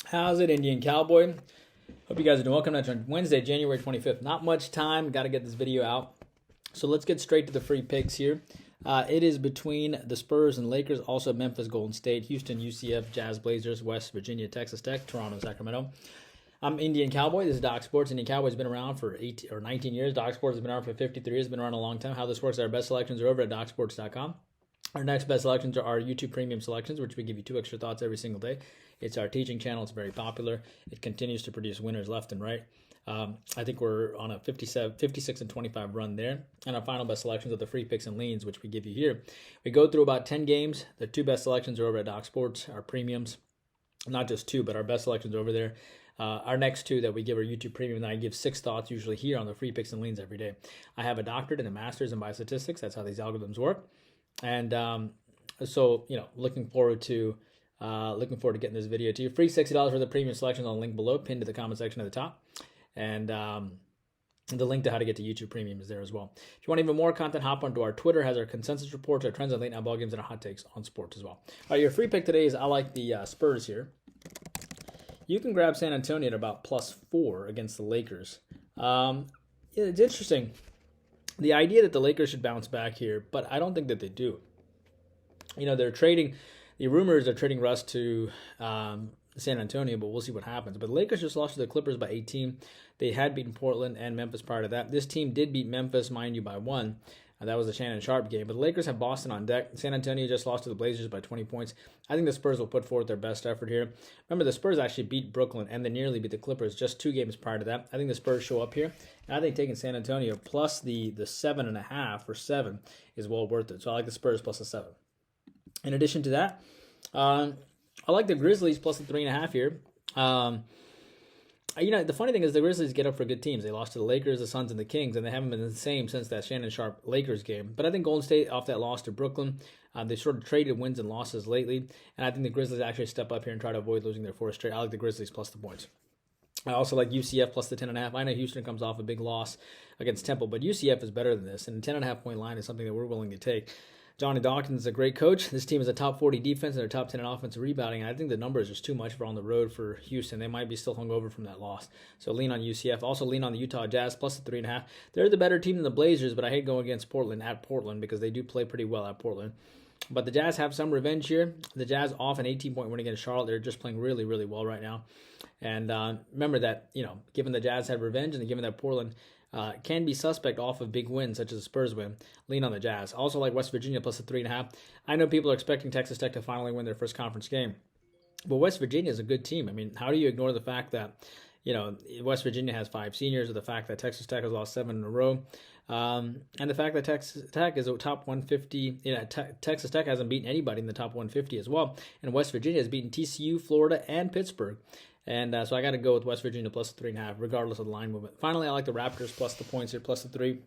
How's it, Indian Cowboy? Hope you guys are doing well. Welcome to Wednesday, January 25th. Not much time. Got to get this video out. So let's get straight to the free picks here. It is between the Spurs and Lakers, also Memphis, Golden State, Houston, UCF, Jazz, Blazers, West Virginia, Texas Tech, Toronto, Sacramento. I'm Indian Cowboy. This is Doc Sports. Indian Cowboy has been around for 18 or 19 years. Doc Sports has been around for 53 years. Been around a long time. How this works, our best selections are over at docsports.com. Our next best selections are our YouTube Premium selections, which we give you 2 extra thoughts every single day. It's our teaching channel. It's very popular. It continues to produce winners left and right. I think we're on a 56 and 25 run there. And our final best selections are the free picks and leans, which we give you here. We go through about 10 games. The 2 best selections are over at Doc Sports, our premiums. Not just 2, but our best selections are over there. Our next 2 that we give are YouTube Premium, and I give 6 thoughts usually here on the free picks and leans every day. I have a doctorate and a master's in biostatistics. That's how these algorithms work. And so, looking forward to getting this video to you. Free $60 for the premium selections on the link below, pinned to the comment section at the top. And the link to how to get to YouTube Premium is there as well. If you want even more content, hop onto our Twitter. Has our consensus reports, our trends on late night ball games, and our hot takes on sports as well. All right, your free pick today is I like the Spurs here. You can grab San Antonio at about +4 against the Lakers. It's interesting. The idea that the Lakers should bounce back here, but I don't think that they do. They're trading. The rumors are trading Russ to San Antonio, but we'll see what happens. But the Lakers just lost to the Clippers by 18. They had beaten Portland and Memphis prior to that. This team did beat Memphis, mind you, by 1. That was the Shannon Sharp game. But the Lakers have Boston on deck. San Antonio just lost to the Blazers by 20 points. I think the Spurs will put forth their best effort here. Remember, the Spurs actually beat Brooklyn and they nearly beat the Clippers just 2 games prior to that. I think the Spurs show up here. And I think taking San Antonio plus the 7.5 or 7 is well worth it. So I like the Spurs plus the 7. In addition to that, I like the Grizzlies plus the 3.5 here. The funny thing is the Grizzlies get up for good teams. They lost to the Lakers, the Suns, and the Kings, and they haven't been the same since that Shannon Sharp Lakers game. But I think Golden State, off that loss to Brooklyn, they sort of traded wins and losses lately, and I think the Grizzlies actually step up here and try to avoid losing their 4th straight. I like the Grizzlies plus the points. I also like UCF plus the 10.5. I know Houston comes off a big loss against Temple, but UCF is better than this, and a 10.5 point line is something that we're willing to take. Johnny Dawkins is a great coach. This team is a top 40 defense and they're top 10 in offensive rebounding. I think the number is just too much for on the road for Houston. They might be still hungover from that loss. So lean on UCF. Also lean on the Utah Jazz plus the 3.5. They're the better team than the Blazers, but I hate going against Portland at Portland because they do play pretty well at Portland. But the Jazz have some revenge here. The Jazz off an 18-point win against Charlotte. They're just playing really, really well right now. And remember that, given the Jazz had revenge and given that Portland can be suspect off of big wins such as the Spurs win, lean on the Jazz. Also like West Virginia plus the 3.5. I know people are expecting Texas Tech to finally win their first conference game, but West Virginia is a good team. I mean, how do you ignore the fact that West Virginia has 5 seniors, or the fact that Texas Tech has lost 7 in a row, and the fact that Texas Tech is a top 150. Texas Tech hasn't beaten anybody in the top 150 as well, and West Virginia has beaten TCU, Florida, and Pittsburgh. And so I got to go with West Virginia plus the 3.5, regardless of the line movement. Finally, I like the Raptors plus the points here, plus the 3.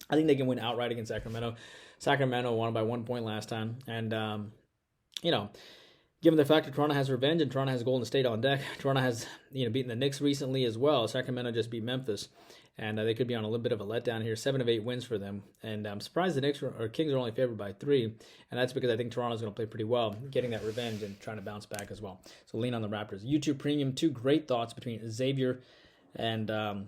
I think they can win outright against Sacramento. Sacramento won by 1 point last time. And, given the fact that Toronto has revenge and Toronto has Golden State on deck, Toronto has beaten the Knicks recently as well. Sacramento just beat Memphis. And they could be on a little bit of a letdown here. 7 of 8 wins for them. And I'm surprised the Kings are only favored by 3. And that's because I think Toronto's going to play pretty well, getting that revenge and trying to bounce back as well. So lean on the Raptors. YouTube Premium, 2 great thoughts between Xavier and, I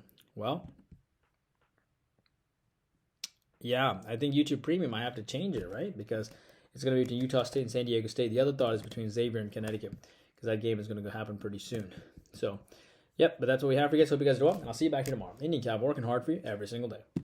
think YouTube Premium, I have to change it, right? Because it's going to be between Utah State and San Diego State. The other thought is between Xavier and Connecticut, because that game is going to happen pretty soon. So, but that's what we have for you guys. Hope you guys do well, and I'll see you back here tomorrow. Indian Cowboy working hard for you every single day.